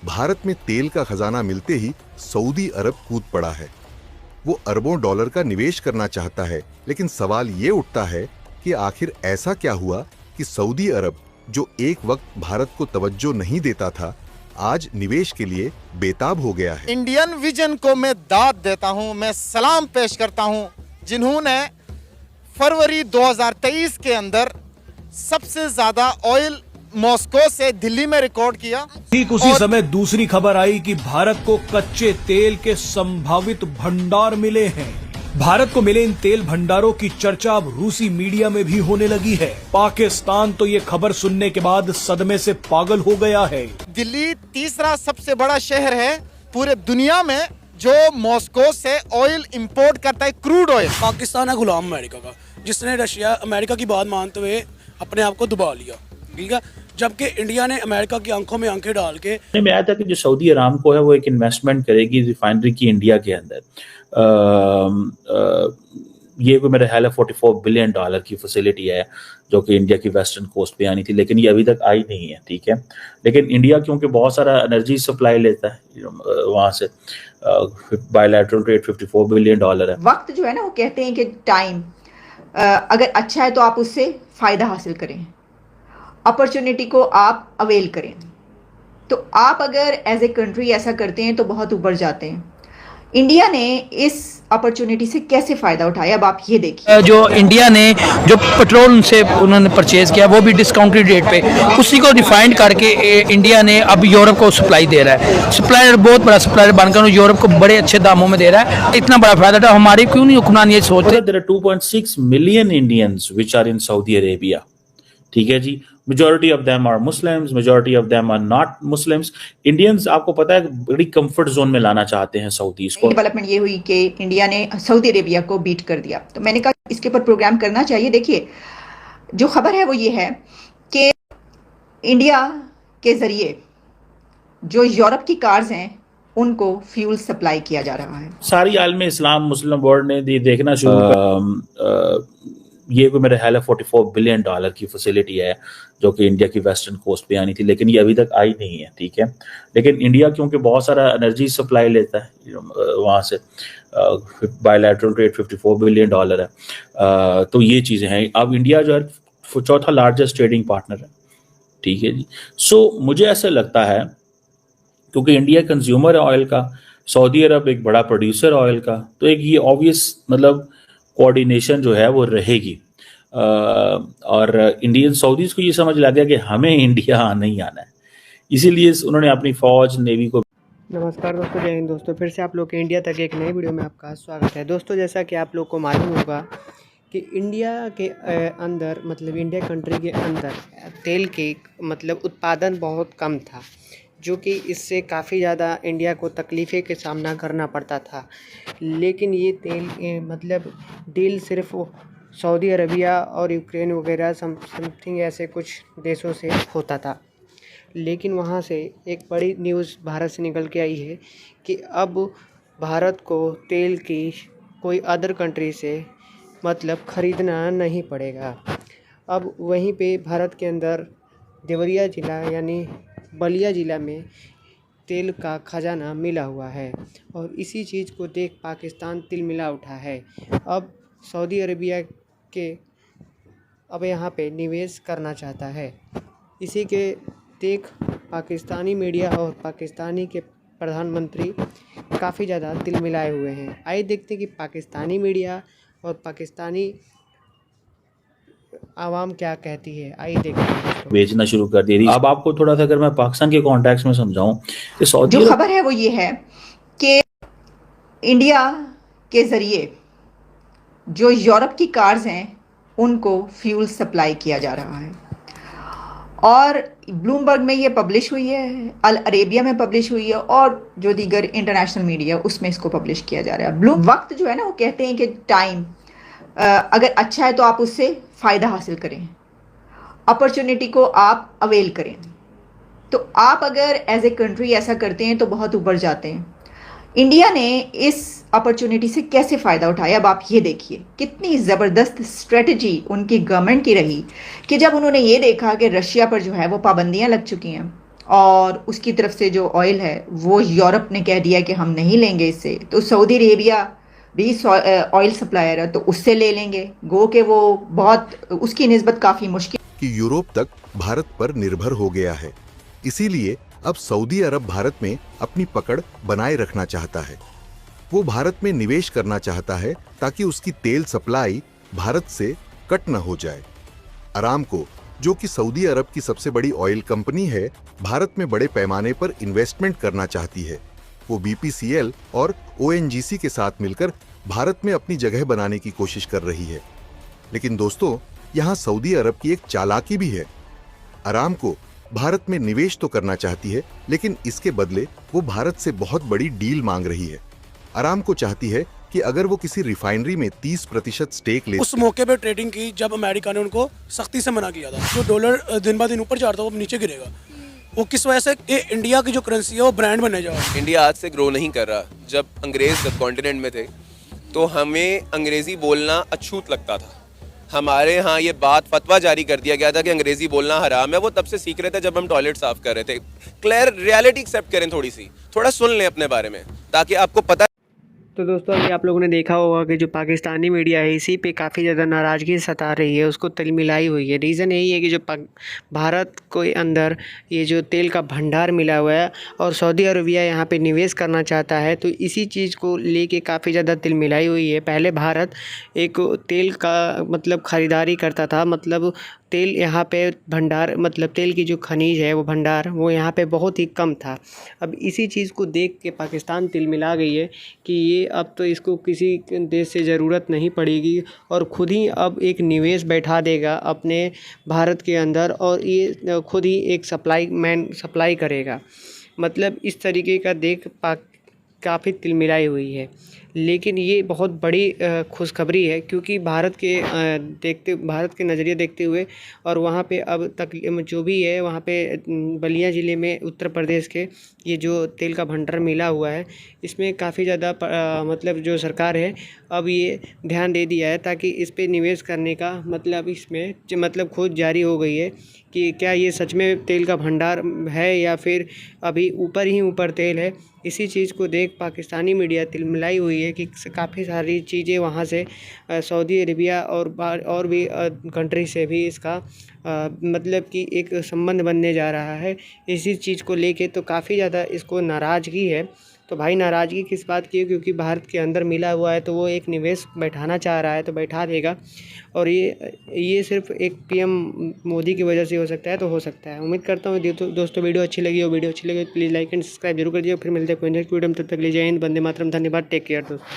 भारत में तेल का खजाना मिलते ही सऊदी अरब कूद पड़ा है। वो अरबों डॉलर का निवेश करना चाहता है, लेकिन सवाल ये उठता है कि आखिर ऐसा क्या हुआ कि सऊदी अरब, जो एक वक्त भारत को तवज्जो नहीं देता था, आज निवेश के लिए बेताब हो गया है। इंडियन विजन को मैं दाद देता हूं, मैं सलाम पेश करता हूं, जिन्होंने फरवरी 2023 के अंदर सबसे ज्यादा ऑयल मॉस्को से दिल्ली में रिकॉर्ड किया। ठीक उसी समय दूसरी खबर आई कि भारत को कच्चे तेल के संभावित भंडार मिले हैं। भारत को मिले इन तेल भंडारों की चर्चा अब रूसी मीडिया में भी होने लगी है। पाकिस्तान तो ये खबर सुनने के बाद सदमे से पागल हो गया है। दिल्ली तीसरा सबसे बड़ा शहर है पूरे दुनिया में जो मॉस्को से ऑयल इंपोर्ट करता है, क्रूड ऑयल। पाकिस्तान है गुलाम अमेरिका का, जिसने रशिया अमेरिका की बात मानते हुए अपने आप को दबा लिया, ठीक है। जबकि इंडिया ने अमेरिका की आंखों में आंखें डाल के में आया था कि जो सऊदी अरामको है वो एक इन्वेस्टमेंट करेगी रिफाइनरी की इंडिया के अंदर। ये कोई मेरे ख्याल है $44 बिलियन की फैसिलिटी है जो कि इंडिया की वेस्टर्न कोस्ट पे आनी थी, लेकिन ये अभी तक आई नहीं है, ठीक है। लेकिन इंडिया क्योंकि बहुत सारा एनर्जी सप्लाई लेता है वहाँ से, बायलैटरल ट्रेड $54 बिलियन है। वक्त जो है ना, वो कहते हैं कि टाइम अगर अच्छा है तो आप उससे फायदा हासिल करें, अपॉर्चुनिटी को आप अवेल करें। तो आप अगर एज ए कंट्री ऐसा करते हैं तो बहुत ऊपर जाते हैं। इंडिया ने इस अपॉर्चुनिटी से कैसे फायदा उठाया, अब आप ये देखिए। जो इंडिया ने जो पेट्रोल से उन्होंने परचेज किया वो भी डिस्काउंटेड रेट पे, उसी को रिफाइंड करके इंडिया ने अब यूरोप को सप्लाई दे रहा है। सप्लायर बहुत बड़ा सप्लायर बनकर यूरोप को बड़े अच्छे दामों में दे रहा है। इतना बड़ा फायदा था, हमारी क्यों नहीं हुक्मरान ये सोचते। There are 2.6 million Indians which are in Saudi Arabia, ठीक है जी। Majority of them are Muslims, majority of them are not Muslims. Indians आपको पता है बड़ी कंफर्ट जोन में लाना चाहते हैं सऊदीज को। डेवलपमेंट ये हुई कि इंडिया ने सऊदी अरेबिया को बीट कर दिया, तो मैंने कहा इसके ऊपर प्रोग्राम करना चाहिए। देखिए, जो खबर है वो ये है कि इंडिया के जरिए जो यूरोप की कार्स हैं उनको फ्यूल सप्लाई किया जा रहा है। सारी आलम इस्लाम मुस्लिम वर्ल्ड ने देखना शुरू ये कोई मेरे ख्याल है $44 बिलियन की फैसिलिटी है जो कि इंडिया की वेस्टर्न कोस्ट पे आनी थी, लेकिन ये अभी तक आई नहीं है, ठीक है। लेकिन इंडिया क्योंकि बहुत सारा एनर्जी सप्लाई लेता है वहाँ से, बायलैटरल ट्रेड $54 बिलियन है। तो ये चीज़ें हैं। अब इंडिया जो है चौथा लार्जेस्ट ट्रेडिंग पार्टनर है, ठीक है जी। सो मुझे ऐसा लगता है क्योंकि इंडिया कंज्यूमर है ऑयल का, सऊदी अरब एक बड़ा प्रोड्यूसर ऑयल का, तो एक ये ऑब्वियस मतलब कोऑर्डिनेशन जो है वो रहेगी। और इंडियन सऊदीज को ये समझ लग गया कि हमें इंडिया नहीं आना है, इसीलिए उन्होंने अपनी फौज नेवी को। नमस्कार दोस्तों, जय हिंद दोस्तों। फिर से आप लोग के इंडिया तक एक नई वीडियो में आपका स्वागत है। दोस्तों, जैसा कि आप लोग को मालूम होगा कि इंडिया के अंदर मतलब इंडिया कंट्री के अंदर तेल के मतलब उत्पादन बहुत कम था, जो कि इससे काफ़ी ज़्यादा इंडिया को तकलीफ़ें का सामना करना पड़ता था। लेकिन ये तेल मतलब डील सिर्फ सऊदी अरबिया और यूक्रेन वगैरह समथिंग ऐसे कुछ देशों से होता था। लेकिन वहाँ से एक बड़ी न्यूज़ भारत से निकल के आई है कि अब भारत को तेल की कोई अदर कंट्री से मतलब ख़रीदना नहीं पड़ेगा। अब वहीं पे भारत के अंदर देवरिया ज़िला यानी बलिया ज़िला में तेल का खजाना मिला हुआ है और इसी चीज़ को देख पाकिस्तान तिलमिला उठा है। अब सऊदी अरेबिया के अब यहाँ पे निवेश करना चाहता है। इसी के देख पाकिस्तानी मीडिया और पाकिस्तानी के प्रधानमंत्री काफ़ी ज़्यादा तिलमिलाए हुए हैं। आइए देखते हैं कि पाकिस्तानी मीडिया और पाकिस्तानी आवाम क्या कहती है। आइए देखते हैं। बेचना शुरू कर दी। अब आपको थोड़ा सा अगर मैं पाकिस्तान के कॉन्टेक्स्ट में समझाऊं कि सऊदी जो खबर है वो ये है कि इंडिया के जरिए जो यूरोप की कार्स हैं उनको फ्यूल सप्लाई किया जा रहा है और ब्लूमबर्ग में ये पब्लिश हुई है, अल अरेबिया में पब्लिश हुई है और जो दीगर इंटरनेशनल मीडिया उसमें इसको पब्लिश किया जा रहा है। वक्त जो है ना, वो कहते हैं कि टाइम अगर अच्छा है तो आप उससे फ़ायदा हासिल करें, अपॉर्चुनिटी को आप अवेल करें। तो आप अगर एज ए कंट्री ऐसा करते हैं तो बहुत ऊपर जाते हैं। इंडिया ने इस अपॉर्चुनिटी से कैसे फ़ायदा उठाया, अब आप ये देखिए। कितनी ज़बरदस्त स्ट्रेटजी उनकी गवर्नमेंट की रही कि जब उन्होंने ये देखा कि रशिया पर जो है वो पाबंदियां लग चुकी हैं और उसकी तरफ से जो ऑयल है वो यूरोप ने कह दिया कि हम नहीं लेंगे इससे, तो सऊदी अरेबिया भी ऑयल सप्लायर है तो उससे ले लेंगे। गो के वो बहुत उसकी निस्बत काफ़ी मुश्किल कि यूरोप तक भारत पर निर्भर हो गया है। इसीलिए अब सऊदी अरब भारत में अपनी पकड़ बनाए रखना चाहता है। वो भारत में निवेश करना चाहता है ताकि उसकी तेल सप्लाई भारत से कट न हो जाए। अरामको, जो कि सऊदी अरब की सबसे बड़ी ऑयल कंपनी है, भारत में बड़े पैमाने पर इन्वेस्टमेंट करना चाहती है। वो बीपीसीएल और ओएनजीसी के साथ मिलकर भारत में अपनी जगह बनाने की कोशिश कर रही है। लेकिन दोस्तों, यहाँ सऊदी अरब की एक चालाकी भी है। अरामको भारत में निवेश तो करना चाहती है, लेकिन इसके बदले वो भारत से बहुत बड़ी डील मांग रही है। अरामको चाहती है कि अगर वो किसी रिफाइनरी में 30% स्टेक ले, उस मौके पे ट्रेडिंग की जब अमेरिका ने उनको सख्ती से मना किया था। जो डॉलर दिन ब दिन ऊपर जा रहा था वो नीचे गिरेगा। वो किस वजह से ये इंडिया की जो करेंसी है वो ब्रांड बनने जा रहा है। इंडिया आज से ग्रो नहीं कर रहा। जब अंग्रेज सब कॉन्टिनेंट में थे तो हमें अंग्रेजी बोलना अछूत लगता था। हमारे यहाँ ये बात फतवा जारी कर दिया गया था कि अंग्रेजी बोलना हराम है। वो तब से सीख रहे थे जब हम टॉयलेट साफ कर रहे थे। क्लियर रियलिटी एक्सेप्ट करें, थोड़ा सुन लें अपने बारे में, ताकि आपको पता। तो दोस्तों अभी आप लोगों ने देखा होगा कि जो पाकिस्तानी मीडिया है इसी पे काफ़ी ज़्यादा नाराज़गी सता रही है, उसको तिलमिलाई हुई है। रीज़न यही है कि जो भारत के अंदर ये जो तेल का भंडार मिला हुआ है और सऊदी अरबिया यहाँ पे निवेश करना चाहता है, तो इसी चीज़ को लेके काफ़ी ज़्यादा तिलमिलाई हुई है। पहले भारत एक तेल का मतलब ख़रीदारी करता था, मतलब तेल यहाँ पे भंडार मतलब तेल की जो खनिज है वो भंडार वो यहाँ पे बहुत ही कम था। अब इसी चीज़ को देख के पाकिस्तान तिलमिला गई है कि ये अब तो इसको किसी देश से ज़रूरत नहीं पड़ेगी और ख़ुद ही अब एक निवेश बैठा देगा अपने भारत के अंदर और ये खुद ही एक सप्लाई करेगा। मतलब इस तरीके का देख काफ़ी तिलमिलाई हुई है। लेकिन ये बहुत बड़ी खुशखबरी है, क्योंकि भारत के नज़रिए देखते हुए और वहाँ पे अब तक जो भी है वहाँ पे बलिया ज़िले में उत्तर प्रदेश के ये जो तेल का भंडार मिला हुआ है, इसमें काफ़ी ज़्यादा मतलब जो सरकार है अब ये ध्यान दे दिया है ताकि इस पे निवेश करने का मतलब इसमें मतलब खोज जारी हो गई है कि क्या ये सच में तेल का भंडार है या फिर अभी ऊपर ही ऊपर तेल है। इसी चीज़ को देख पाकिस्तानी मीडिया तिलमिलाई हुई है कि काफ़ी सारी चीज़ें वहाँ से सऊदी अरेबिया और भी कंट्री से भी इसका मतलब कि एक संबंध बनने जा रहा है। इसी चीज़ को लेके तो काफ़ी ज़्यादा इसको नाराज़गी है। तो भाई नाराज़गी किस बात की है, क्योंकि भारत के अंदर मिला हुआ है तो वो एक निवेश बैठाना चाह रहा है तो बैठा देगा। और ये सिर्फ एक पीएम मोदी की वजह से हो सकता है, तो हो सकता है। उम्मीद करता हूँ दोस्तों वीडियो अच्छी लगी हो। वीडियो अच्छी लगी तो प्लीज़ लाइक एंड सब्सक्राइब जरूर कर दीजिए। फिर मिलते हैं कोई नेक्स्ट वीडियो में, तब तक के लिए जय हिंद, वंदे मातरम, धन्यवाद, टेक केयर दोस्तों।